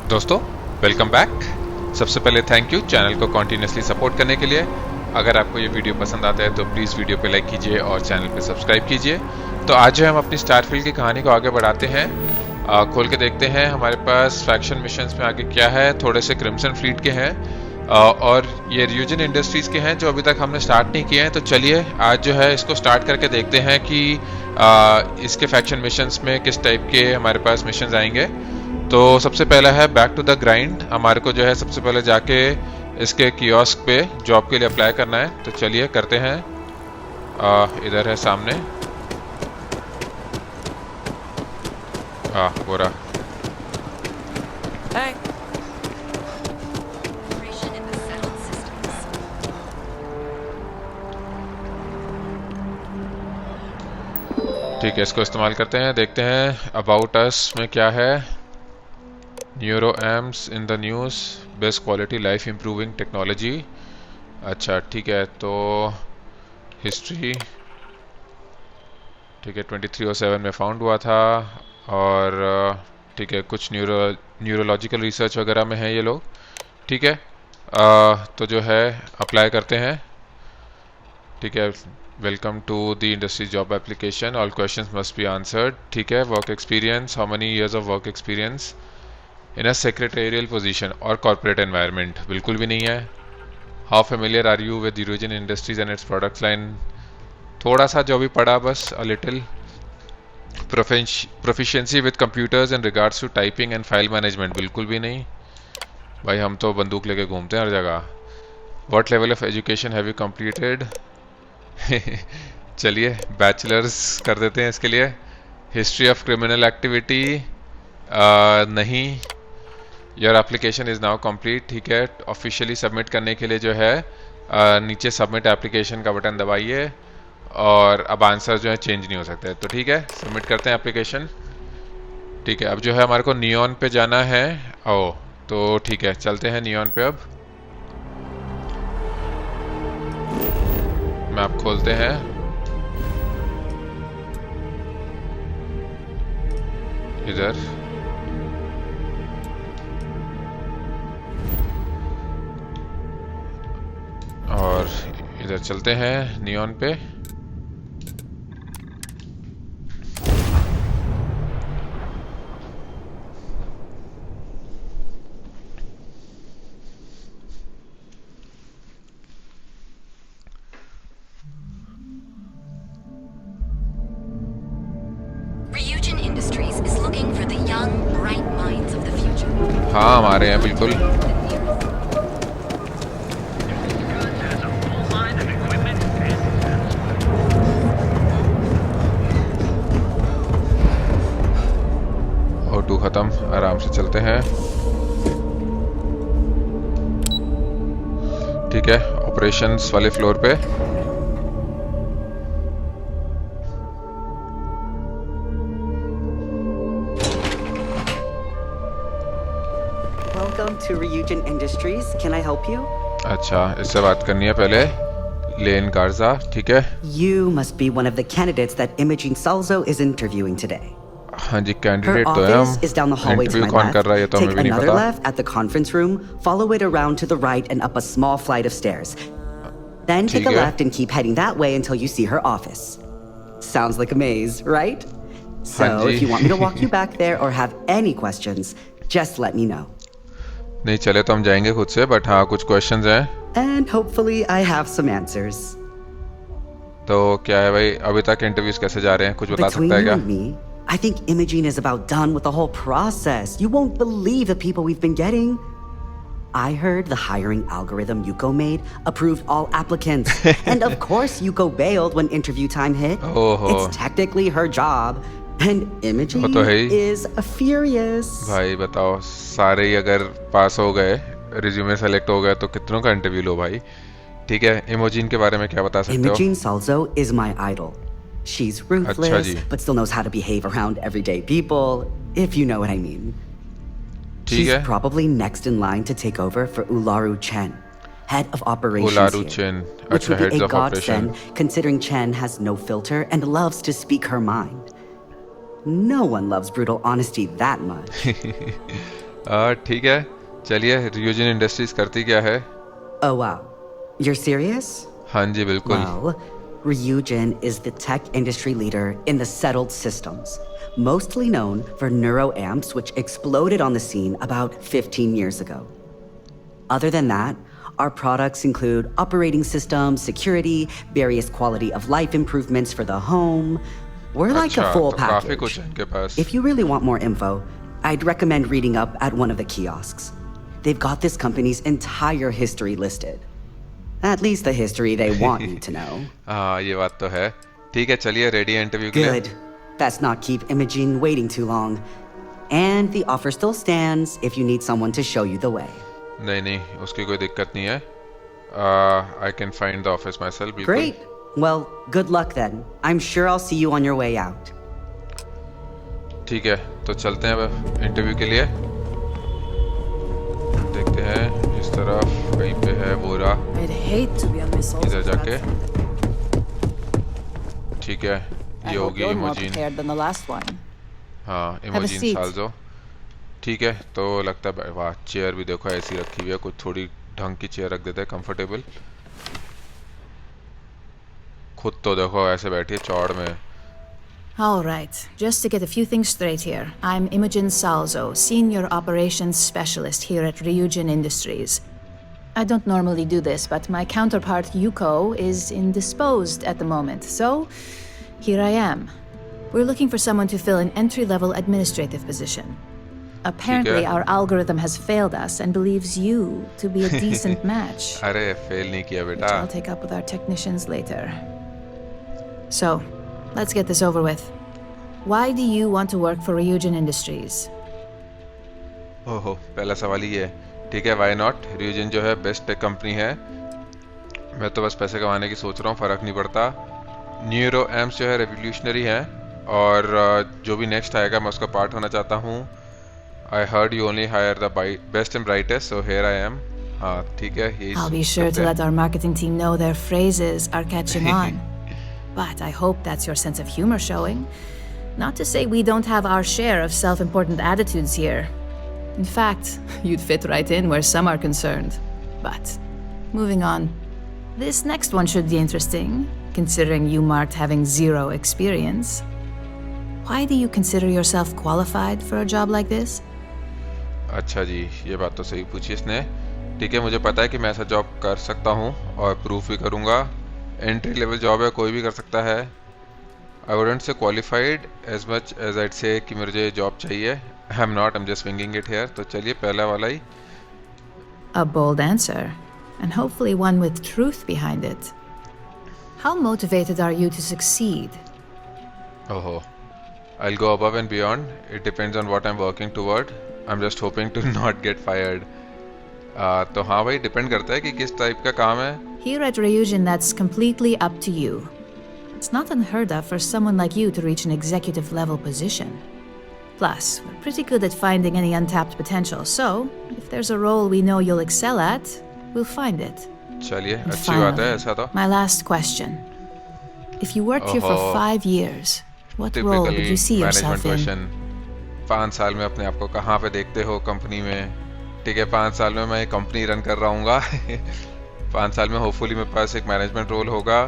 दोस्तों welcome back. सबसे पहले थैंक यू चैनल को कंटिन्यूसली सपोर्ट करने के लिए। अगर आपको ये वीडियो पसंद आता है तो प्लीज़ वीडियो पे लाइक कीजिए और चैनल पे सब्सक्राइब कीजिए। तो आज जो है हम अपनी स्टारफील्ड की कहानी को आगे बढ़ाते हैं। खोल के देखते हैं हमारे पास फैक्शन मिशंस में आगे क्या है। थोड़े से क्रिम्सन फ्लीट के हैं और ये रियूजिन इंडस्ट्रीज़ के हैं जो अभी तक हमने स्टार्ट नहीं किए हैं। तो चलिए आज जो है इसको स्टार्ट करके देखते हैं कि इसके फैक्शन मिशंस में किस टाइप के हमारे पास मिशंस आएंगे। तो सबसे पहला है बैक टू द ग्राइंड। हमारे को जो है सबसे पहले जाके इसके कियोस्क पे जॉब के लिए अप्लाई करना है। तो चलिए करते हैं। इधर है सामने। हो रहा। Hey. ठीक है, इसको इस्तेमाल करते हैं। देखते हैं अबाउट अस में क्या है। Neuro AIIMS in the news, best quality life improving technology. अच्छा ठीक है, तो हिस्ट्री ठीक है 2307 में फाउंड हुआ था। और ठीक है कुछ न्यूरोलॉजिकल रिसर्च वगैरह में है ये लोग। ठीक है, तो जो है अप्लाई करते हैं। ठीक है, welcome to the industry job application, all questions must be answered. ठीक है, work experience, how many years of work experience in a secretarial position और कॉर्पोरेट एनवायरनमेंट, बिल्कुल भी नहीं है। How familiar are you with Eurogene industries and its product line, थोड़ा सा जो भी पढ़ा बस, a little. Proficiency with computers in regards to typing and file management, बिल्कुल भी नहीं भाई, हम तो बंदूक लेके घूमते हैं हर जगह। What level of education have you completed चलिए बैचलर्स कर देते हैं इसके लिए। हिस्ट्री ऑफ क्रिमिनल एक्टिविटी नहीं। Your application is now complete. ठीक है, ऑफिशियली सबमिट करने के लिए जो है नीचे सबमिट एप्लीकेशन का बटन दबाइए और अब आंसर जो है चेंज नहीं हो सकते। तो ठीक है, सबमिट करते हैं एप्लीकेशन। ठीक है, अब जो है हमारे को नियॉन पे जाना है। ओ तो ठीक है, चलते हैं नियॉन पे। अब मैप खोलते हैं। इधर और इधर चलते हैं नियॉन पे। Ryujin Industries is looking for the young, bright minds of the future. हाँ हमारे हैं बिल्कुल। O2 खत्म, आराम से चलते हैं। ठीक है, ऑपरेशंस वाले फ्लोर पे। Welcome to Ryujin Industries. Can I help you? अच्छा, इससे बात करनी है पहले। लेन गार्जा, ठीक है। You must be one of the candidates that Imogene Salzo is interviewing today. हाँ जी, Her कैंडिडेट तो है office हम। is down the hallway to interview my कौन कर रहा है ये left. तो हमें Take भी नहीं another पता। left at the conference room, follow it around to the right and up a small flight of stairs. Then take ठीक a है। left and keep heading that way until you see her office. Sounds like a maze, right? So हाँ जी। if you want me to walk you back there or have any questions, just let me know. नहीं चले तो हम जाएंगे खुद से, but हाँ कुछ क्वेश्चंस हैं। And hopefully I have some answers. तो क्या है भाई, अभी तक इंटरव्यूज कैसे जा रहे हैं, कुछ बता Between सकता है you क्या? and me, I think Imogene is about done with the whole process. You won't believe the people we've been getting. I heard the hiring algorithm Yuko made approved all applicants. And of course Yuko bailed when interview time hit. ओहो। It's technically her job. And Imogene वो तो है ही। is furious. भाई बताओ, सारे ही अगर पास हो गए, रिज्यूमे सेलेक्ट हो गए तो कितनों का इंटरव्यू लो भाई। ठीक है, इमोजिन के बारे में क्या बता सकते हो? Imogene Salzo is my idol. She's ruthless, ji. but still knows how to behave around everyday people, if you know what I mean. ठीक She's है। probably next in line to take over for Ularu Chen, head of operations Ularu here, Chen, which अच्छा, would be heads a of operation. godsend considering Chen has no filter and loves to speak her mind. No one loves brutal honesty that much. ठीक है, चलिए रियूजिन industries करती क्या है? Oh wow. You're serious? हाँ जी बिल्कुल। Well, Ryujin is the tech industry leader in the settled systems, mostly known for neuroamps, which exploded on the scene about 15 years ago. Other than that, our products include operating systems, security, various quality of life improvements for the home. We're like a अच्छा, full तो काफी कुछ package. है इनके पास। If you really want more info, I'd recommend reading up at one of the kiosks. They've got this company's entire history listed. At least the history they want you to know. हाँ ये बात तो है। ठीक है, चलिए ready है interview के लिए। Good. Let's not keep Imogene waiting too long. And the offer still stands if you need someone to show you the way. नहीं नहीं, उसकी कोई दिक्कत नहीं है। I can find the office myself, बिल्कुल। Great. Well, good luck then. I'm sure I'll see you on your way out. ठीक है, तो चलते हैं अब इंटरव्यू के लिए। देखते हैं इस तरफ कहीं पे है बोरा, I'd hate to be on this इधर जाके। ठीक है, I ये hope होगी you're more इमोजिन। prepared than the last one. हाँ a इमोजिन seat. साल्जो। ठीक है, तो लगता है वाह, चेयर भी देखो ऐसी रखी हुई है, कुछ थोड़ी ढंग की चेयर रख देते हैं, कंफर्टेबल। खुद तो देखो ऐसे बैठी है चौड़ में। All right, just to get a few things straight here. I'm Imogen Salzo, Senior Operations Specialist here at Ryujin Industries. I don't normally do this, but my counterpart Yuko is indisposed at the moment, so here I am. We're looking for someone to fill an entry-level administrative position. Apparently, our algorithm has failed us and believes you to be a decent match. अरे fail नहीं किया Which बेटा। I'll take up with our technicians later. So, let's get this over with. Why do you want to work for Ryujin Industries? ओहो, पहला सवाल ही है। ठीक है, वाई नॉट। रियूजिन जो है बेस्ट टेक कंपनी है। मैं तो बस पैसे कमाने की सोच रहा हूँ, फर्क नहीं पड़ता। न्यूरो एम्स जो है रेवोल्यूशनरी है, और जो भी नेक्स्ट आएगा मैं उसका पार्ट होना चाहता हूँ। I heard you only hire the best and brightest, so here I am. हाँ ठीक है, यही I'll be sure to let our marketing team know their phrases are catching on. But I hope that's your sense of humor showing. Not to say we don't have our share of self-important attitudes here. In fact, you'd fit right in where some are concerned. But, moving on. This next one should be interesting, considering you marked having 0 experience. Why do you consider yourself qualified for a job like this? अच्छा जी, ये बात तो सही पूछी इसने। ठीक है, मुझे पता है कि मैं ऐसा जॉब कर सकता हूँ और प्रूफ भी करूँगा। एंट्री लेवल जॉब है, कोई भी कर सकता है। I wouldn't say qualified as much as I'd say कि मुझे जॉब चाहिए। I am not, I am just winging it here. तो चलिए पहला वाला ही। A bold answer, and hopefully one with truth behind it. How motivated are you to succeed? ओहो, I'll go above and beyond. It depends on what I'm working toward. I'm just hoping to not get fired. तो हाँ भाई, depend करता है कि किस type का काम है। Here at Ryujin, that's completely up to you. It's not unheard of for someone like you to reach an executive level position. Plus, we're pretty good at finding any untapped potential, so if there's a role we know you'll excel at, we'll find it. चलिए, And अच्छी बात है finally, ऐसा तो। my last question. If you worked here for 5 years, what role typical would you see management yourself in? Question. 5 साल में अपने आप को कहाँ पे देखते हो कंपनी में? ठीक है, 5 साल में मैं कंपनी रन कर रहा हूँगा। 5 साल में होपफुली मेरे पास एक मैनेजमेंट रोल होगा।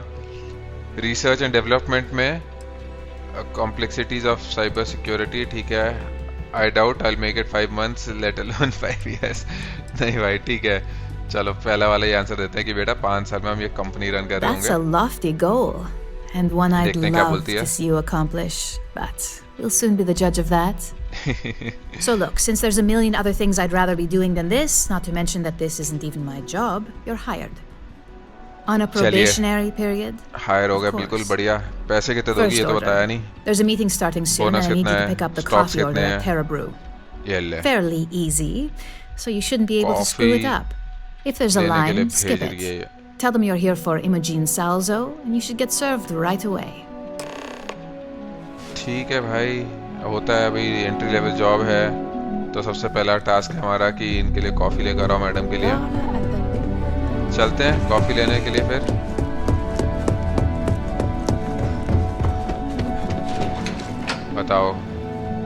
रिसर्च एंड डेवलपमेंट में कॉम्प्लेक्सिटीज ऑफ साइबर सिक्योरिटी। ठीक है, I doubt I make it 5 months, let alone 5 years। नहीं भाई, ठीक है, चलो पहला वाला ही आंसर देते हैं कि बेटा 5 साल में हम ये कंपनी रन कर रहे That's a होंगे। lofty goal, and one I'd देखते हैं क्या love बोलती है। to see you accomplish, but we'll soon be the judge of that. So look, since there's a million other things I'd rather be doing than this, not to mention that this isn't even my job, you're hired. On a probationary period. Hire हो गया, of course. बिल्कुल बढ़िया। पैसे कितने दोगी First ये तो order. बताया नहीं। There's a meeting starting soon, Bonus and I need you कितना to है? pick up the Stocks coffee order कितने at हैं? Terra Brew. ये ले, Fairly easy, so you shouldn't be able to screw it Coffee up. If there's a लेने के लिए line, skip भेज रही है it. ये। Tell them you're here for Imogen Salzo, and you should get served right away. ठीक है भाई, होता है, अभी एंट्री लेवल जॉब है, तो सबसे पहला टास्क है हमारा कि इनके लिए कॉफ़ी लेकर आओ मैडम के लिए। चलते हैं कॉफ़ी लेने के लिए फिर। बताओ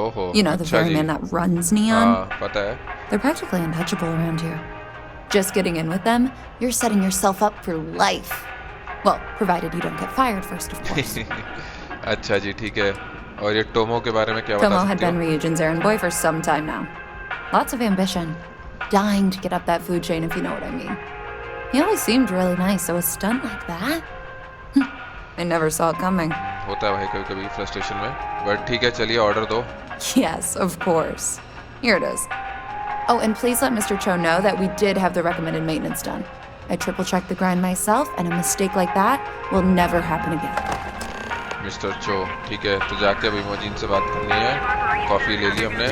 ओहो You know, the अच्छा जी ferryman that runs Neon? हाँ पता है They're practically untouchable around here. Just getting in with them, you're setting yourself up for life. Well, provided you don't get fired first, of course. अच्छा जी ठीक है और ये Tomo के बारे में क्या बता Tomo had सकते been हो Ryujin's errand boy for some time now. Lots of ambition. Dying to get up that food chain, if you know what I mean. He always seemed really nice, so a stunt like that? I never saw it coming. होता है भाई कभी कभी frustration में but ठीक है चलिए order दो Yes, of course. Here it is. Oh, and please let Mr. Cho know that we did have the recommended maintenance done. I triple-checked the grind myself, and a mistake like that will never happen again. Mister चो ठीक है तो जाके अभी इमोजिन से बात करनी है कॉफी ले ली हमने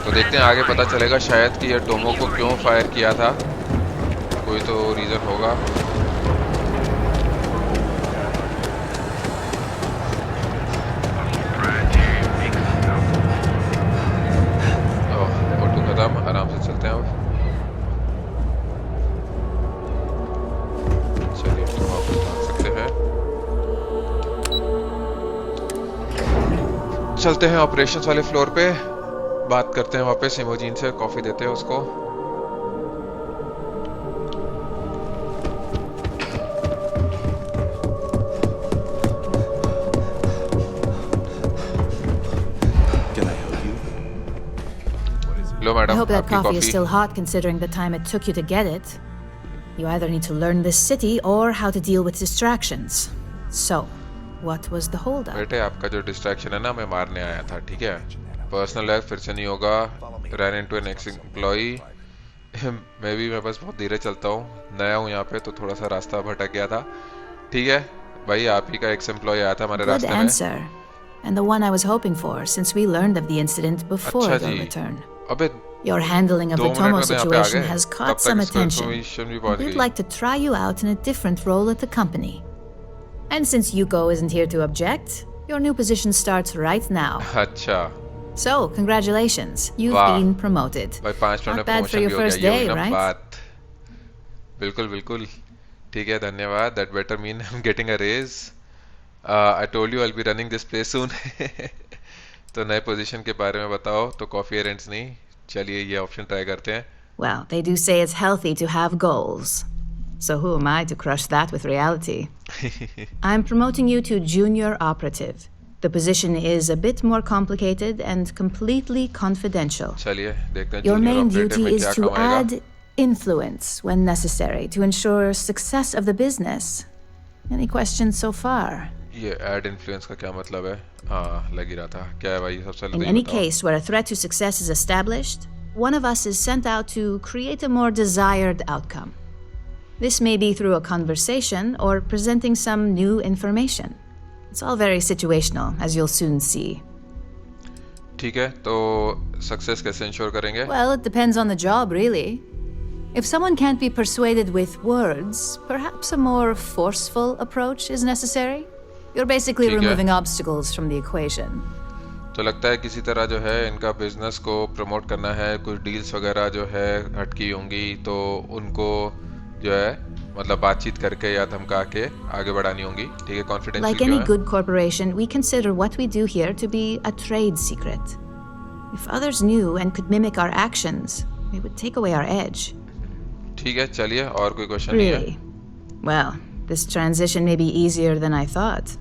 तो देखते हैं आगे पता चलेगा शायद कि ये टोमो को क्यों फायर किया था कोई तो रीजन होगा ऑटो खत्म आराम से चलते हैं अब चलिए तो वापस आ सकते हैं चलते हैं ऑपरेशंस वाले फ्लोर पे बात करते हैं वापस इमोजिन से कॉफी देते हैं उसको Can I help you? Low I madam hope that आपकी coffee is coffee still hot considering the time it took you to get it. You either need to learn this city or how to deal with distractions. So, what was the holdup? बेटे आपका जो distraction है ना मैं मारने आया था ठीक है पर्सनल लाइफ फिर से नहीं होगा run into an ex employee मैं बस बहुत धीरे चलता हूँ नया हूँ यहाँ पे तो थोड़ा सा रास्ता भटक गया था ठीक है भाई आप ही का एक्स एम्प्लॉय आया था हमारे Good रास्ते में answer. And the one I was hoping for since we learned of the incident before अच्छा your जी return. अबे Your handling of 2 the Tomo minute में तो यहाँ पे आ situation गए has तब caught तक some इसको attention. इन्फॉर्मेशन भी पहुंच We'd गई like to try you out in a different role at the company. And since Yuko isn't here to object, your new position starts right now. अच्छा So, congratulations. You've Wow. been promoted. भाई 5 minute में Not bad for promotion भी your हो गया first ये day, हुई ना right? बात बिल्कुल बिल्कुल ठीक है धन्यवाद that better mean I am getting a raise I told you I will be running this place soon तो नए पोजीशन के बारे में बताओ तो कॉफी अरेंज नहीं चलिए ये ऑप्शन ट्राई करते हैं Well, they do say it's healthy to have goals. So who am I to crush that with reality? I'm promoting you to Junior Operative. The position is a bit more complicated and completely confidential. चलिए देखते हैं Your junior main operative duty में is क्या to कमाएगा add influence when necessary to ensure success of the business. Any questions so far? ये add influence का क्या मतलब है हाँ लग ही रहा था क्या है भाई सबसे In any case where a threat to success is established, one of us is sent out to create a more desired outcome. This may be through a conversation or presenting some new information. It's all very situational, as you'll soon see. ठीक है तो success कैसे ensure करेंगे Well, it depends on the job, really. If someone can't be persuaded with words, perhaps a more forceful approach is necessary. You're basically ठीक है। removing obstacles from the equation. तो लगता है किसी तरह जो है इनका बिजनेस को प्रमोट करना है कुछ डील्स वगैरह जो है हटकी होंगी तो उनको जो है मतलब बातचीत करके या धमका के आगे बढ़ानी होंगी ठीक है confidential Like any good corporation, we consider what we do here to be a trade secret. If others knew and could mimic our actions, it would take away our edge. ठीक है चलिए और कोई क्वेश्चन नहीं है Really? Well, this transition may be easier than I thought.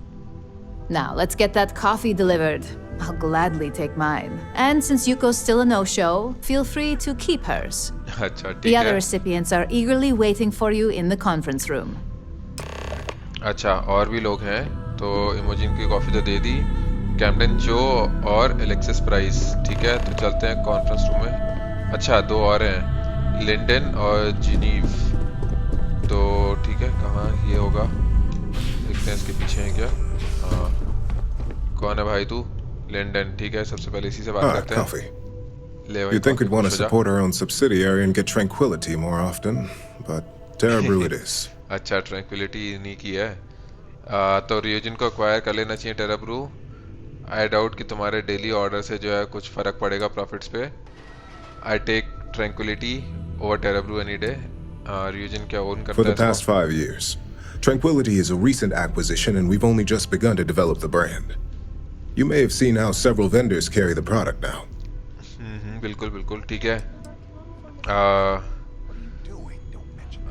Now, let's get that coffee delivered. I'll gladly take mine. And since Yuko's still a no-show, feel free to keep hers. अच्छा The ठीक other है recipients are eagerly waiting for you in the conference room. अच्छा और भी लोग हैं तो इमोजिन की कॉफी तो दे दी कैमडन जो और एलेक्सिस प्राइस ठीक है तो चलते हैं कॉन्फ्रेंस रूम में अच्छा दो और हैं लिंडन और जिनीव तो ठीक है कहाँ ये होगा देखते हैं इसके पीछे है क्या हाँ कौन है भाई तू लिंडन ठीक है सबसे पहले इसी से बात Hi, करते हैं coffee. ले भाई You'd think we'd coffee want to पूछ जा। support our own subsidiary and get tranquility more often, but Terra Brew it is. अच्छा ट्रैंक्विलिटी नहीं की है तो रियोजिन को एक्वायर कर लेना चाहिए टेरा ब्रू आई डाउट कि तुम्हारे डेली ऑर्डर से जो है कुछ फर्क पड़ेगा प्रॉफिट्स पे I take tranquillity over Terra Brew any day Reogene क्या ओन For करता the है past 5 years, Tranquility is a recent acquisition, and we've only just begun to develop the brand. You may have seen how several vendors carry the product now. बिल्कुल बिल्कुल ठीक है।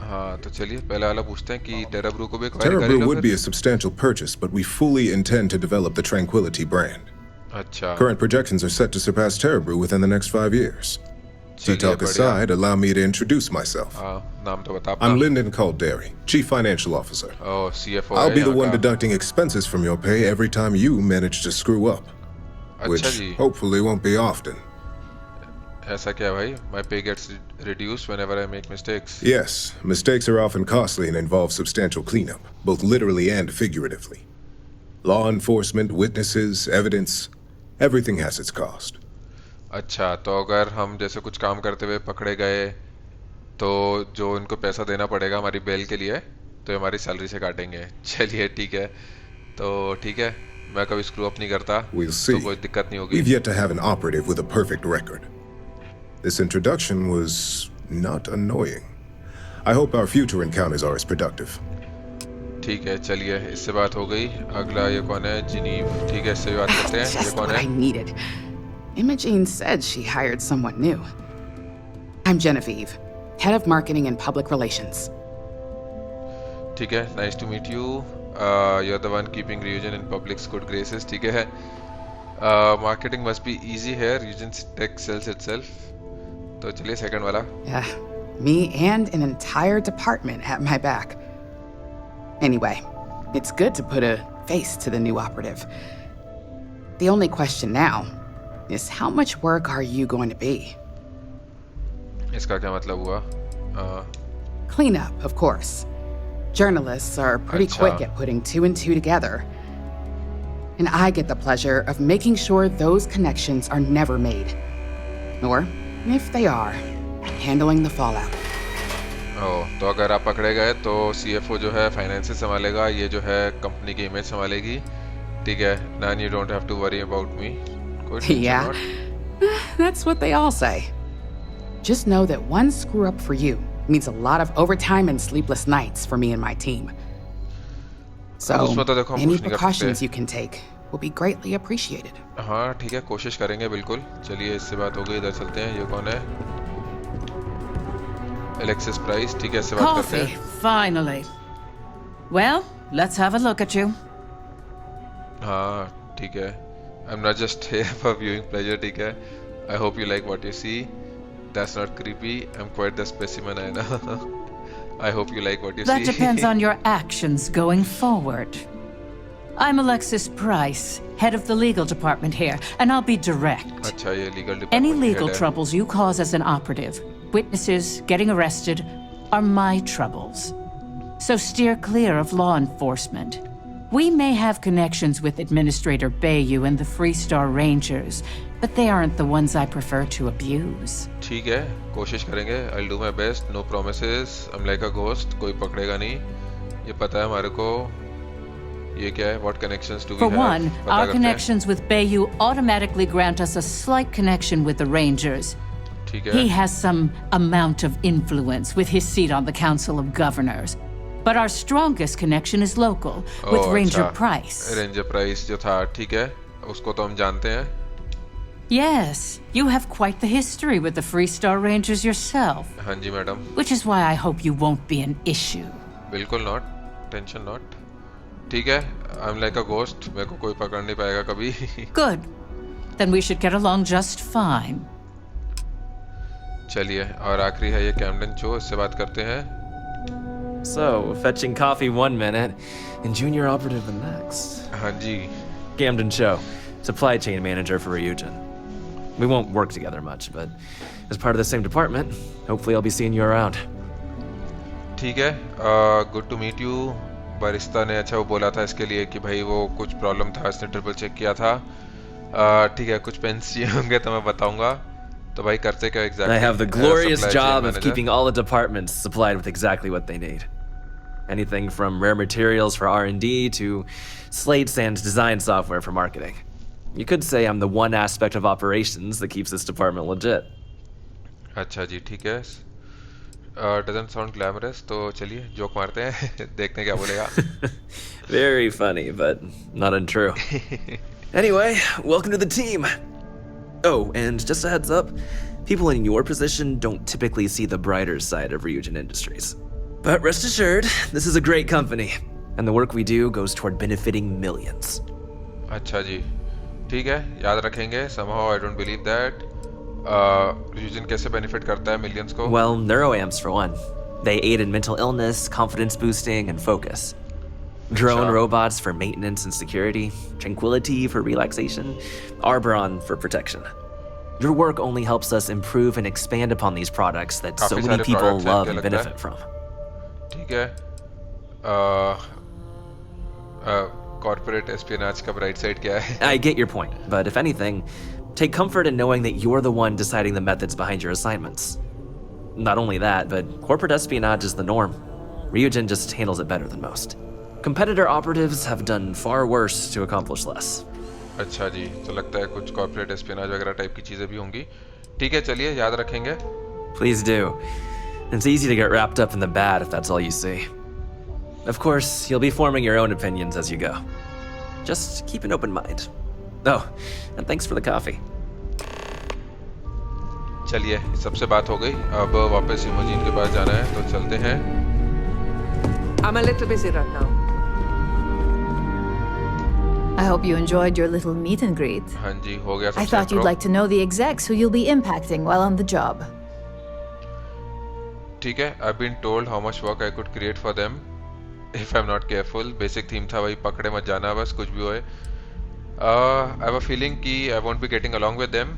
हाँ तो चलिए पहले वाला पूछते हैं कि टेराब्रू को भी acquire Terra करेगा would be फिर? a substantial purchase, but we fully intend to develop the Tranquility brand. अच्छा Current projections are set to surpass Terra within the next 5 years. चलिए Talk बढ़िया। aside, allow me to introduce myself. नाम तो बता I'm अपना। Lyndon Calderi, Chief Financial Officer. ओह CFO I'll है be the यहाँ one का। deducting expenses from your pay every time you manage to screw up, अच्छा which ji, hopefully won't be often. ऐसा क्या है भाई? My pay gets reduced whenever I make mistakes. Yes, mistakes are often costly and involve substantial cleanup, both literally and figuratively. Law enforcement, witnesses, evidence, everything has its cost. अच्छा तो अगर हम जैसे कुछ काम करते हुए पकड़े गए तो जो इनको पैसा देना पड़ेगा हमारी बेल के लिए तो ये हमारी सैलरी से काटेंगे। चलिए ठीक है, तो ठीक है, मैं कभी स्क्रू अप नहीं करता We'll तो see. कोई दिक्कत नहीं होगी। We've yet to have an operative with a perfect record. This introduction was not annoying. I hope our future encounters are as productive. ठीक है चलिए, इससे बात हो गई। अगला ये कौन है? जिनीव। ठीक है, इससे भी बात करते हैं। ये Just कौन what I है? needed. Imogene said she hired someone new. I'm Genevieve, head of marketing and public relations. ठीक है, nice to meet you. you're the one keeping Ryujin in public's good graces. ठीक है। Marketing must be easy here. Ryujin's tech sells itself. तो चलिए second वाला। Yeah, me and an entire department at my back. Anyway, it's good to put a face to the new operative. The only question now is how much work are you going to be? इसका क्या मतलब हुआ? Cleanup, of course. Journalists are pretty Acha. quick at putting two and two together. And I get the pleasure of making sure those connections are never made. Or, if they are, handling the fallout. ओह, तो अगर आप पकड़े गए तो CFO जो है finance संभालेगा, ये जो है कंपनी की इमेज संभालेगी। ठीक है, Nan you don't have to worry about me. कोई tension Yeah, not. that's what they all say. Just know that one screw up for you means a lot of overtime and sleepless nights for me and my team. So, उसमें तो देखो हम any कुछ नहीं कर precautions सकते। you can take will be greatly appreciated. हाँ ठीक है, कोशिश करेंगे बिल्कुल। चलिए इससे बात हो गई, इधर चलते हैं। ये कौन है? Alexis price. ठीक है, इससे बात करते Coffee, हैं। finally. Well, let's have a look at you. हाँ ठीक है। I'm not just here for viewing pleasure. ठीक है। I hope you like what you see. That's not creepy. I'm quite the specimen, I know. I hope you like what you That see. depends on your actions going forward. I'm Alexis Price, head of the legal department here, and I'll be direct. अच्छा, ये legal Any department legal head है। troubles you cause as an operative, witnesses, getting arrested, are my troubles. So steer clear of law enforcement. We may have connections with Administrator Bayu and the Freestar Rangers, but they aren't the ones I prefer to abuse. ठीक है, कोशिश करेंगे। I'll do my best. No promises. I'm like a ghost. कोई पकड़ेगा नहीं। ये पता है हमारे को। ये क्या है? What connections do we For have? one, पता our करते हैं। connections with Bayu automatically grant us a slight connection with the Rangers. ठीक He है। has some amount of influence with his seat on the Council of Governors. But our strongest connection is local, with oh, Ranger अच्छा। Price. Ranger price जो था, ठीक है, उसको तो हम जानते हैं। Yes, you have quite the history with the Freestar Rangers yourself, हाँ जी madam. which is why I hope you won't be an issue. बिल्कुल नॉट, टेंशन नॉट। ठीक है, I am like a ghost, मेरे को कोई पकड़ नहीं पाएगा कभी। Good. Then we should get along just fine. चलिए, और आखिरी है ये कैमडन चो, इससे बात करते हैं। So, fetching coffee one minute and Junior Operative the next. हाँ जी। Camden Cho, supply chain manager for Ryujin. We won't work together much, but as part of the same department, hopefully I'll be seeing you around. ठीक है, good to meet you. Barista ने अच्छा वो बोला था इसके लिए कि भाई वो कुछ प्रॉब्लम था, इसने ट्रिपल चेक किया था। ठीक है, कुछ पेन्स चाहिए होंगे तो मैं बताऊंगा। तो भाई करते क्या exactly? I have the glorious job of keeping all the departments supplied with exactly what they need. Anything from rare materials for R&D to slates and design software for marketing. You could say I'm the one aspect of operations that keeps this department legit. अच्छा जी, ठीक है। Doesn't sound glamorous, तो चलिए joke मारते हैं देखते हैं क्या बोलेगा. Very funny, but not untrue. Anyway, welcome to the team. Oh, and just a heads up, people in your position don't typically see the brighter side of Ryujin Industries. But rest assured, this is a great company, and the work we do goes toward benefiting millions. अच्छा जी, ठीक है, याद रखेंगे. somehow I don't believe that. Ryujin कैसे benefit करता है millions को? Well, neuroamps for one. They aid in mental illness, confidence boosting, and focus. Drone robots for maintenance and security, tranquility for relaxation, Arboron for protection. Your work only helps us improve and expand upon these products that so many people love and benefit from. ठीक है. Corporate espionage का bright side क्या है? I get your point, but if anything, take comfort in knowing that you're the one deciding the methods behind your assignments. Not only that, but corporate espionage is the norm. Ryujin just handles it better than most. Competitor operatives have done far worse to accomplish less. अच्छा जी, तो लगता है कुछ corporate espionage वगैरह type की चीजें भी होंगी. ठीक है, चलिए याद रखेंगे. Please do. It's easy to get wrapped up in the bad if that's all you see. Of course, you'll be forming your own opinions as you go. Just keep an open mind. Oh, and thanks for the coffee. चलिए, सबसे बात हो गई. अब वापस इमोजिन के पास जाना है, तो चलते हैं. I'm a little busy right now. I hope you enjoyed your little meet and greet. हाँ जी, हो गया. I thought you'd like to know the execs who you'll be impacting while on the job. ठीक है. I've been told how much work I could create for them if I'm not careful. Basic theme था वही, पकड़े मत जाना बस, कुछ भी होए. I have a feeling कि I won't be getting along with them.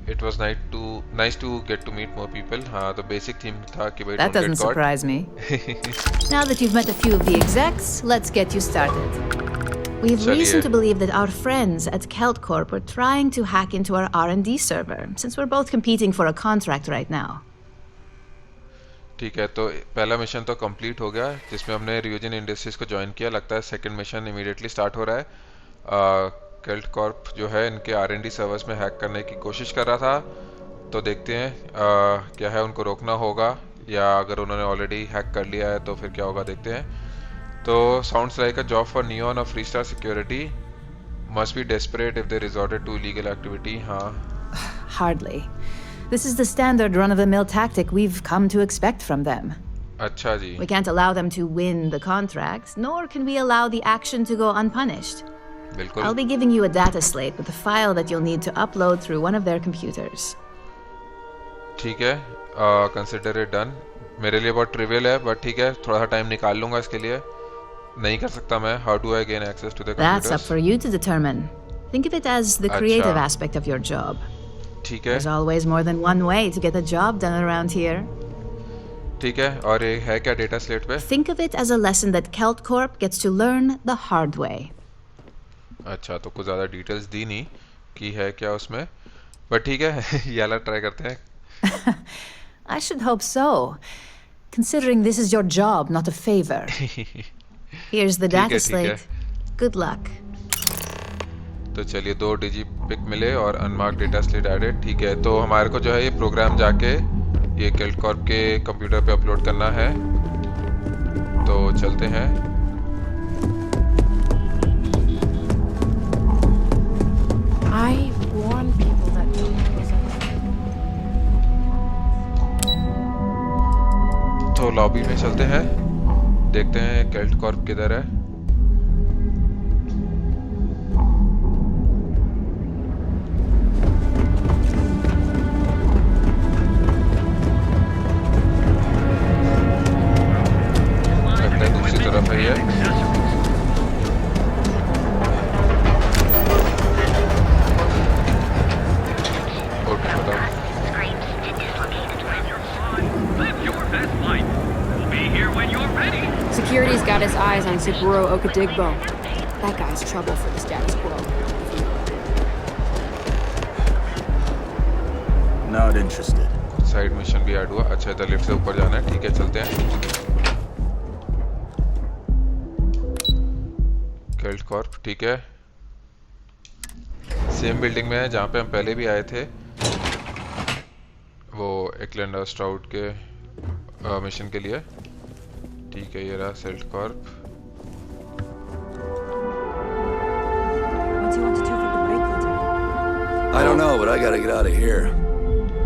It was nice to get to meet more people. हाँ, तो basic theme था कि भाई That don't doesn't get caught. surprise me. Now that you've met a few of the execs, let's get you started. We have reason to believe that our friends at Kelt Corp are trying to hack into our R&D server, since we're both competing for a contract right now. ठीक है, तो पहला mission तो complete हो गया जिसमें हमने रियूजिन industries को ज्वाइन किया. लगता है सेकंड मिशन इमीडिएटली स्टार्ट हो रहा है. केल्ट कॉर्प जो है इनके R&D सर्वर्स में हैक करने की कोशिश कर रहा था, तो देखते हैं क्या है, उनको रोकना होगा या अगर उन्होंने ऑलरेडी हैक कर लिया है तो फिर क्या होगा, देखते हैं. तो sounds like a job for Neon और free star security. Must be desperate if they resorted to illegal activity. हाँ, Hardly. This is the standard run-of-the-mill tactic we've come to expect from them. अच्छा जी. We can't allow them to win the contract, nor can we allow the action to go unpunished. बिल्कुल. I'll be giving you a data slate with a file that you'll need to upload through one of their computers. ठीक है, consider it done. मेरे लिए बहुत trivial है, but ठीक है, थोड़ा सा टाइम निकाल लूंगा इसके लिए. नहीं कर सकता मैं. How do I gain access to the That's up for you to determine. Think of it as the creative aspect of your job. ठीक है. There's always more than one way to get a job done around here. ठीक है, और ये है क्या data slate पे? Think of it as a lesson that Kelt Corp gets to learn the hard way. अच्छा, तो कुछ ज़्यादा डिटेल्स दी नहीं कि है क्या उसमें, बट ठीक है ये वाला ट्राई करते हैं. I should hope so, considering this is your job, not a favor. Here's the data slate. Good luck. तो चलिए 2 डिजी पिक मिले और अनमार्क डेटा स्लेट एडेड. ठीक है, तो हमारे को जो है ये प्रोग्राम जाके ये केल्ट कॉर्प के कंप्यूटर पे अपलोड करना है, तो चलते हैं. I warn people that don't listen. तो लॉबी में चलते हैं, देखते हैं केल्ट कॉर्प किधर है. दूसरी तरफ है ये. Security's got his eyes on Saburo Okadigbo. That guy's trouble for the status quo. Not interested. Side mission भी ऐड हुआ. अच्छा, इधर लिफ्ट से ऊपर जाना है. ठीक है, चलते हैं. केल्ट कॉर्प, ठीक है, सेम बिल्डिंग में है जहाँ पे हम पहले भी आए थे, वो एकलैंड स्ट्राउड के मिशन के लिए। ठीक है, ये रहा Celt Corp. What do you want to do for the break later? I don't know, but I gotta get out of here.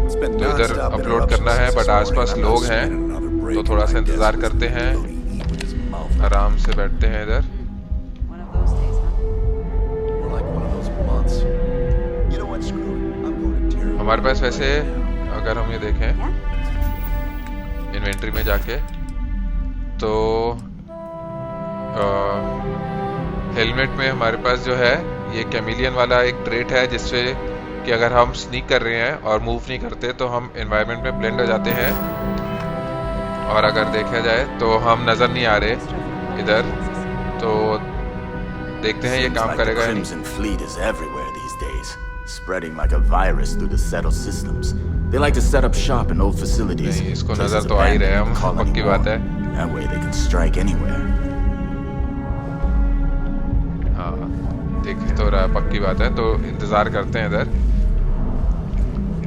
It's been तो इधर non-stop अपलोड करना है, बट आसपास लोग हैं तो थोड़ा सा इंतजार करते हैं। आराम से बैठते हैं इधर। One of those days, huh? More like one of those months. You know what? Screw it. I'm going to tear. हमारे पास वैसे अगर हम ये देखें इन्वेंट्री में जाके तो हेलमेट में हमारे पास जो है ये कैमिलियन वाला एक ट्रेट है, जिससे कि अगर हम स्नीक कर रहे हैं और मूव नहीं करते तो हम एनवायरनमेंट में ब्लेंड हो जाते हैं, और अगर देखा जाए तो हम नजर नहीं आ रहे इधर। तो देखते हैं ये काम करेगा या नहीं। Crimson Fleet is everywhere these days, spreading like a virus through the settled systems. They like to set up shop in old facilities. नहीं, इसको नजर तो आ ही रहे हम, पक्की बात है। That way they can strike anywhere. हाँ, दिख तो रहा है, पक्की बात है। तो इंतजार करते हैं इधर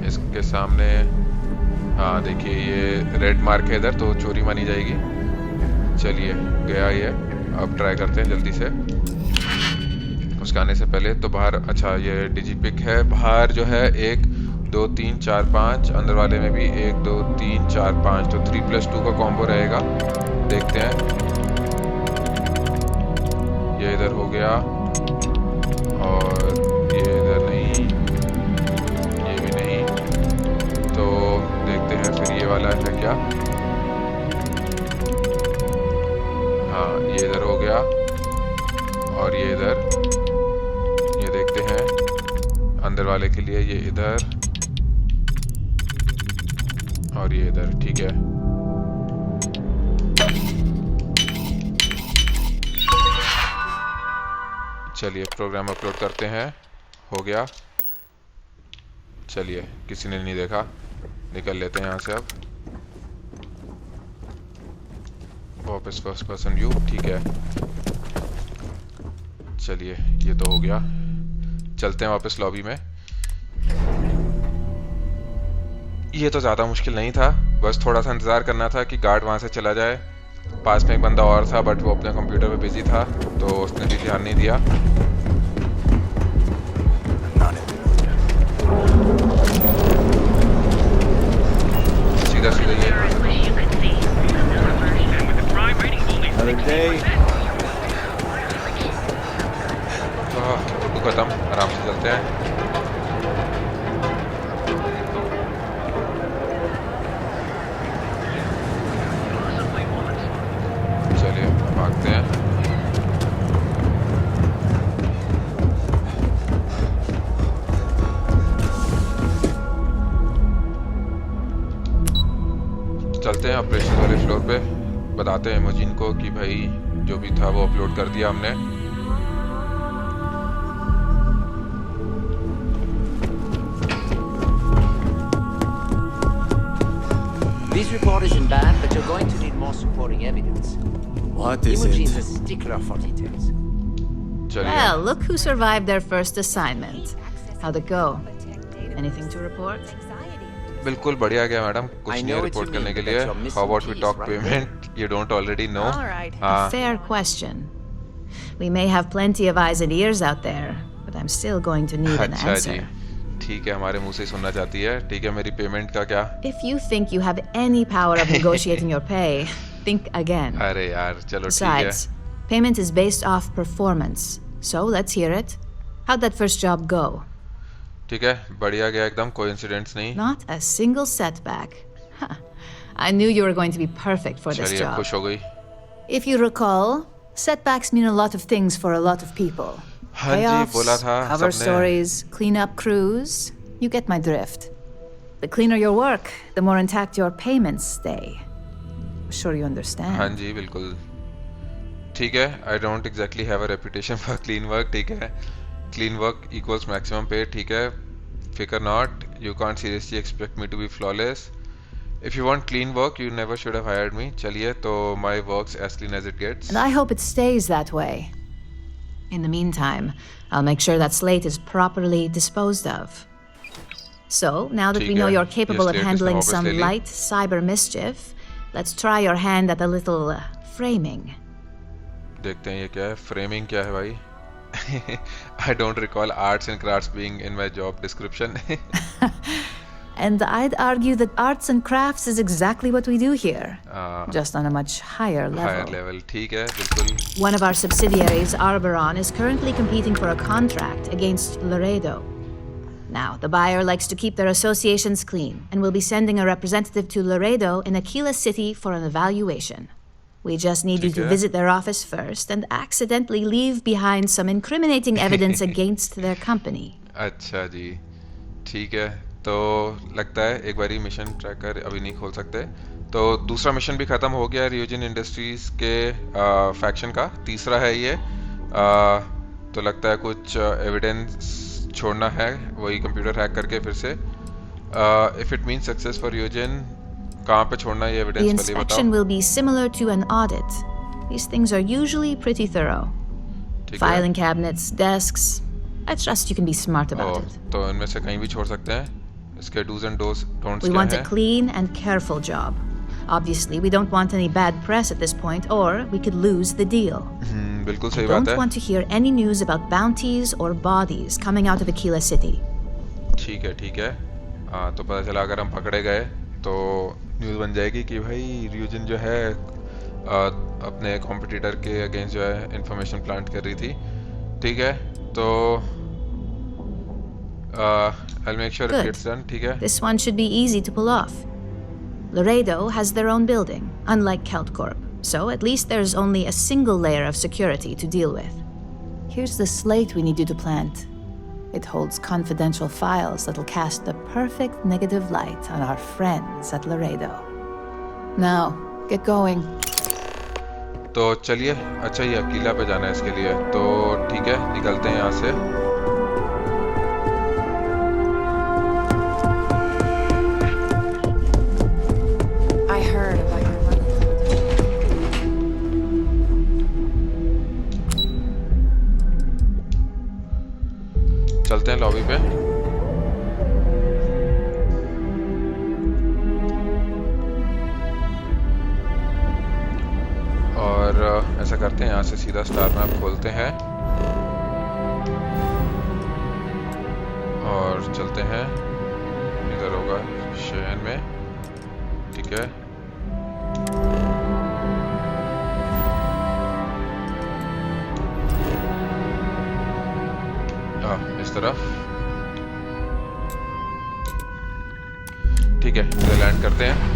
इसके सामने। हाँ देखिए, ये रेड मार्क है इधर, तो चोरी मानी जाएगी। चलिए, गया ये। अब ट्राई करते हैं जल्दी से उसके आने से पहले। तो बाहर, अच्छा ये डिजिपिक है। बाहर जो है 1 2 3 4 5, अंदर वाले में भी 1 2 3 4 5, तो 3+2 का कॉम्बो रहेगा। देखते हैं। ये इधर हो गया, और ये इधर नहीं, ये भी नहीं। तो देखते हैं फिर ये वाला है क्या। हाँ, ये इधर हो गया, और ये इधर। ये देखते हैं अंदर वाले के लिए, ये इधर और ये इधर। ठीक है, चलिए प्रोग्राम अपलोड करते हैं। हो गया। चलिए, किसी ने नहीं देखा, निकल लेते हैं यहाँ से। अब वापस फर्स्ट पर्सन व्यू। ठीक है, चलिए ये तो हो गया। चलते हैं वापस लॉबी में। ये तो ज़्यादा मुश्किल नहीं था, बस थोड़ा सा इंतज़ार करना था कि गार्ड वहाँ से चला जाए। पास में एक बंदा और था, बट वो अपने कंप्यूटर पे बिजी था, तो उसने भी ध्यान नहीं दिया। सीधा सीधा ये तो खत्म। आराम से चलते हैं। चलिए भागते हैं। चलते हैं ऑपरेशन वाले फ्लोर पे, बताते हैं इमोजिन को कि भाई जो भी था वो अपलोड कर दिया हमने। This report isn't bad, but you're going to need more supporting evidence. What is Imogene's it? a stickler for details. Well, look who survived their first assignment. How'd it go? Anything to report? बिल्कुल बढ़िया गया madam, कुछ नहीं report करने के लिए। How about we talk payment? You don't already know. All right. A fair question. We may have plenty of eyes and ears out there, but I'm still going to need an अच्छा answer. जी, ठीक है, हमारे मुंह से सुनना चाहती है। ठीक है, मेरी पेमेंट का क्या? If you think you have any power of negotiating your pay, think again. अरे यार, चलो ठीक है। Besides, payment is based off performance. So let's hear it. How'd that first job go? ठीक है, बढ़िया गया एकदम, कोई इंसिडेंट्स नहीं। Not a single setback. Huh. I knew you were going to be perfect for this चलिए, job. खुश हो गई। If you recall, setbacks mean a lot of things for a lot of people. हाँ जी, बोला था cover सबने। stories, clean up crews. You get my drift. The cleaner your work, the more intact your payments stay. I'm sure you understand. हाँ जी, बिल्कुल ठीक है। I don't exactly have a reputation for clean work। ठीक है, clean work equals maximum pay। ठीक है, figure not, you can't seriously expect me to be flawless. If you want clean work, you never should have hired me. चलिए, तो my work's as clean as it gets. And I hope it stays that way. In the meantime, I'll make sure that slate is properly disposed of. So, now that we know you're capable of handling some light cyber mischief, Let's try your hand at a little framing. देखते हैं ये क्या है. Framing क्या है भाई? I don't recall arts and crafts being in my job description. And I'd argue that arts and crafts is exactly what we do here. Just on a much higher level. Higher level, ठीक है, बिल्कुल. One of our subsidiaries, Arboron, is currently competing for a contract against Laredo. Now, the buyer likes to keep their associations clean and will be sending a representative to Laredo in Aquila City for an evaluation. We just need you to visit their office first and accidentally leave behind some incriminating evidence against their company. अच्छा जी, ठीक है. तो लगता है एक बारी mission tracker अभी नहीं खोल सकते. तो दूसरा मिशन भी खत्म हो गया रियूजिन इंडस्ट्रीज के फैक्शन का. तीसरा है ये. तो लगता है कुछ एविडेंस छोड़ना है, वही कंप्यूटर हैक करके फिर से. If it means success for Reugene, कहाँ पे छोड़ना है ये एविडेंस The पहले बताओ. inspection will be similar to an audit. These things are usually pretty thorough. Filing cabinets, desks. I trust you can be smart about it. तो इनमें से कहीं भी छोड़ सकते हैं. इसके do's and don'ts We want a clean and careful job. Obviously, we don't want any bad press at this point, or we could lose the deal. बिल्कुल I सही बात don't है. want to hear any news about bounties or bodies coming out of Aquila City. ठीक है, ठीक है. तो पता चला अगर हम पकड़े गए तो न्यूज़ बन जाएगी कि भाई रियूजिन जो है अपने कॉम्पिटिटर के अगेंस्ट जो है इंफॉर्मेशन प्लांट कर रही थी. ठीक है, तो I'll make sure it gets done. ठीक है. This one should be easy to pull off. Laredo has their own building, unlike Keltcorp, so at least there's only a single layer of security to deal with. Here's the slate we need you to plant. It holds confidential files that'll cast the perfect negative light on our friends at Laredo. Now, get going. तो चलिए. अच्छा, ये अकेला पे जाना है इसके लिए. तो ठीक है, निकलते हैं यहाँ से. I heard about your money. चलते हैं लॉबी पे. और ऐसा करते हैं, यहाँ से सीधा स्टार मैप खोलते हैं और चलते हैं. इधर होगा शहर में. ठीक है. इस तरफ. ठीक है, इधर लैंड करते हैं.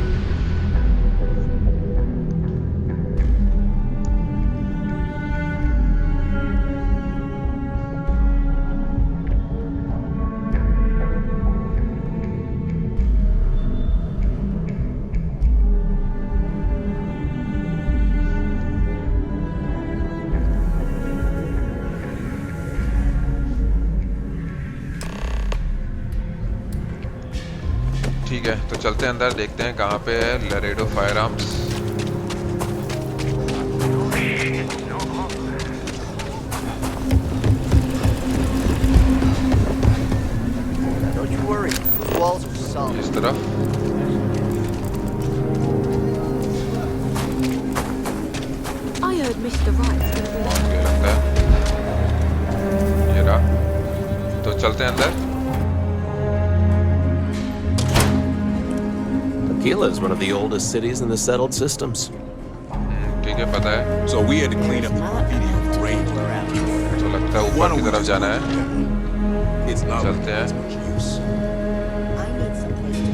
ठीक है, तो चलते हैं अंदर, देखते हैं कहाँ पे है Laredo firearms. Don't you worry, those walls are solid. इस तरफ. I heard Mr. Wright. ये लगता है. ये रहा. तो चलते हैं अंदर. Aquila is one of the oldest cities in the settled systems. ठीक है, पता है. So we had to clean up the graffiti on the range around here. तो लगता है ऊपर की तरफ जाना है. It's not चलते हैं. as much use.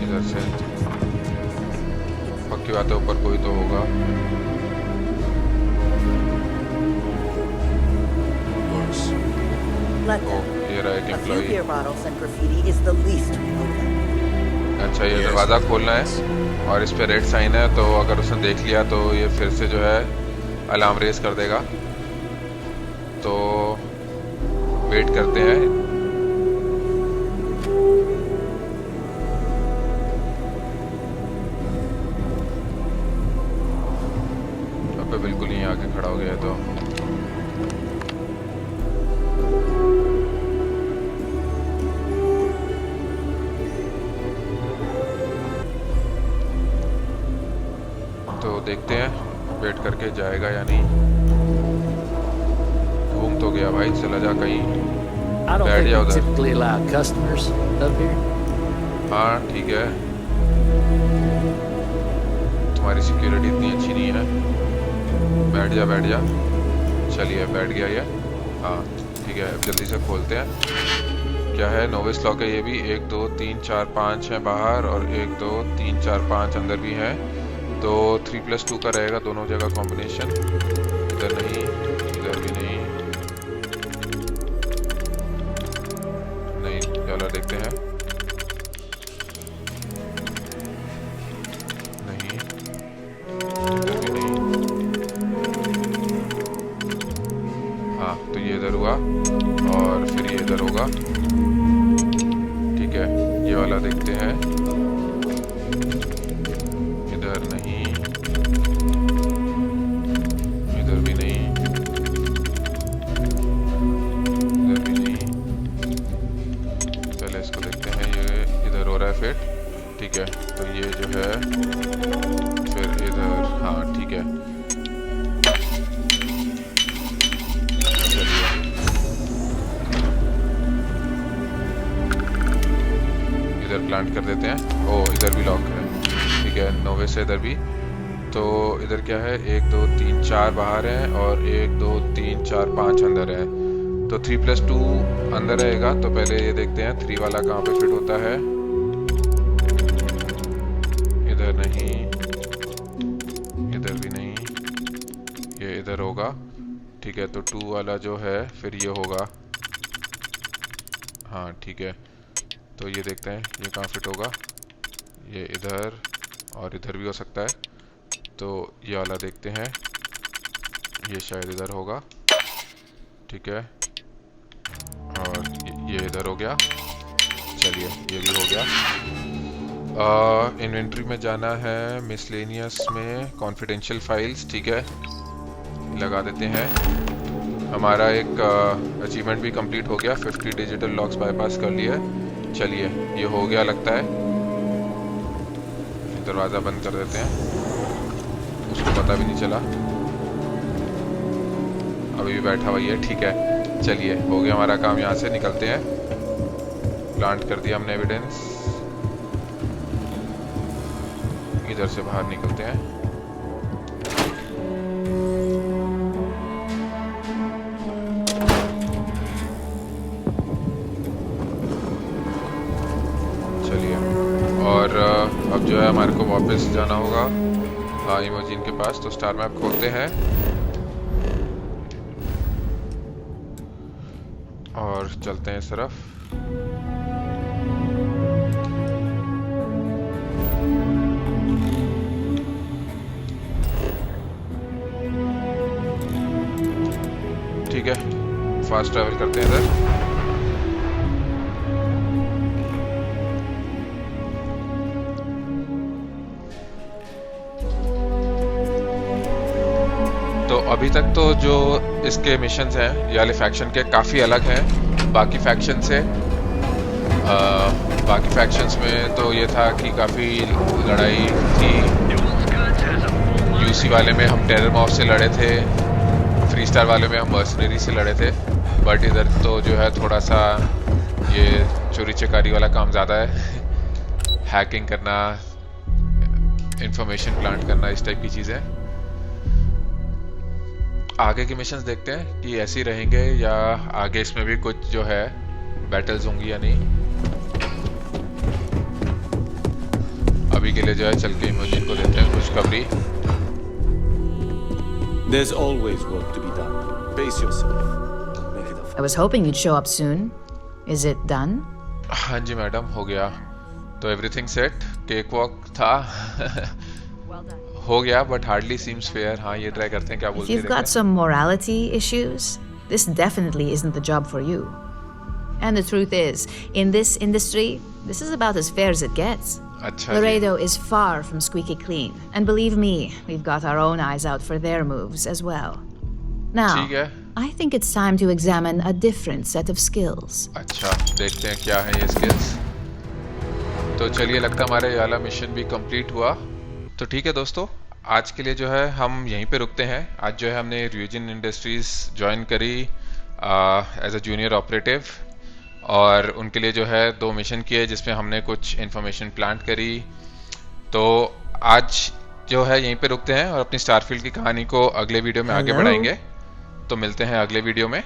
इधर से. पक्की बात है, ऊपर कोई तो होगा. Worse. Let them. ये रहा एक A few employee. beer bottles and graffiti is the least we owe them. अच्छा, ये दरवाज़ा खोलना है और इस पे रेड साइन है, तो अगर उसने देख लिया तो ये फिर से जो है अलार्म रेस कर देगा. तो वेट करते हैं. अब बिल्कुल ही आके खड़ा हो गया है. तो देखते हैं वेट करके जाएगा या नहीं। घूम तो गया भाई, चला जा कहीं, I don't बैठ think जा we उधर। typically allow customers up here. हाँ ठीक है, तुम्हारी सिक्योरिटी इतनी अच्छी नहीं है। बैठ जा बैठ जा। चलिए बैठ गया ये। हाँ ठीक है, अब जल्दी से खोलते हैं। क्या है, नोविस लॉक है ये भी। 1 2 3 4 5 है बाहर और 1 2 3 4 5 अंदर भी है। तो 3+2 का रहेगा दोनों जगह कॉम्बिनेशन। इधर नहीं, इधर भी नहीं, नहीं। चलो देखते हैं। नहीं, इधर भी नहीं। हाँ तो ये इधर हुआ और फिर ये इधर होगा। ठीक है, ये वाला देखते हैं। इधर नहीं, इधर भी नहीं, इधर भी नहीं। पहले इसको देखते हैं, ये इधर हो रहा है फिट। ठीक है, तो ये जो है फिर इधर। हाँ ठीक है, चलिए इधर प्लांट कर देते हैं। ओ इधर भी लॉक है। ठीक है, नोवे से इधर भी। तो इधर क्या है, 1 2 3 4 बाहर है और 1 2 3 4 5 अंदर है। तो 3+2 अंदर रहेगा। तो पहले ये देखते हैं 3 वाला कहाँ पे फिट होता है। इधर नहीं, इधर भी नहीं, ये इधर होगा। ठीक है, तो 2 वाला जो है फिर ये होगा। हाँ ठीक है, तो ये देखते हैं ये कहाँ फिट होगा। ये इधर और इधर भी हो सकता है। तो ये वाला देखते हैं, ये शायद इधर होगा। ठीक है, और ये इधर हो गया। चलिए ये भी हो गया। इन्वेंट्री में जाना है, मिसलेनियस में कॉन्फिडेंशियल फाइल्स। ठीक है, लगा देते हैं। हमारा एक अचीवमेंट भी कंप्लीट हो गया, 50 डिजिटल लॉक्स बाईपास कर लिया। चलिए ये हो गया लगता है। दरवाज़ा बंद कर देते हैं, उसको पता भी नहीं चला, अभी भी बैठा हुआ है। ठीक है, चलिए हो गया हमारा काम। यहाँ से निकलते हैं। प्लांट कर दिया हमने एविडेंस। इधर से बाहर निकलते हैं। चलिए, और अब जो है हमारे को वापस जाना होगा हाँ इमोजिन के पास। तो स्टार मैप खोलते हैं और चलते हैं इस तरफ। ठीक है, फास्ट ट्रैवल करते हैं इधर। तो अभी तक तो जो इसके मिशंस हैं ये वाले फैक्शन के काफ़ी अलग हैं बाकी फैक्शन से। बाकी फैक्शंस में तो ये था कि काफ़ी लड़ाई थी। यूसी वाले में हम टेरर मॉब से लड़े थे, फ्री स्टार वाले में हम मर्सनरी से लड़े थे। बट इधर तो जो है थोड़ा सा ये चोरी चकारी वाला काम ज़्यादा है। हैकिंग करना, इंफॉर्मेशन प्लांट करना, इस टाइप की चीज़ें। आगे के मिशंस देखते हैं कि ऐसे ही रहेंगे या आगे इसमें भी कुछ जो है बैटल्स होंगी या नहीं। अभी के लिए जो है चल के इमोजिन को देते हैं खुशखबरी। There's always work to be done. Pace yourself. I was hoping you'd show up soon. Is it done? हाँ जी मैडम, हो गया। तो एवरीथिंग सेट, केक वॉक था। हो गया, but hardly seems fair। हाँ ये ट्राई करते हैं, क्या बोलते If हैं। you've got some morality issues, this definitely isn't the job for you. And the truth is, in this industry, this is about as fair as it gets. अच्छा जी। Laredo is far from squeaky clean. And believe me, we've got our own eyes out for their moves as well. Now, ठीक है। I think it's time to examine a different set of skills. अच्छा, देखते हैं क्या है ये skills. तो चलिए, लगता है हमारा ये वाला मिशन भी कंप्लीट हुआ। तो ठीक है दोस्तों, आज के लिए जो है हम यहीं पे रुकते हैं। आज जो है हमने र्यूजिन इंडस्ट्रीज ज्वाइन करी एज अ जूनियर ऑपरेटिव, और उनके लिए जो है 2 मिशन किए जिसमें हमने कुछ इंफॉर्मेशन प्लांट करी। तो आज जो है यहीं पे रुकते हैं और अपनी स्टारफील्ड की कहानी को अगले वीडियो में आगे बढ़ाएंगे। तो मिलते हैं अगले वीडियो में।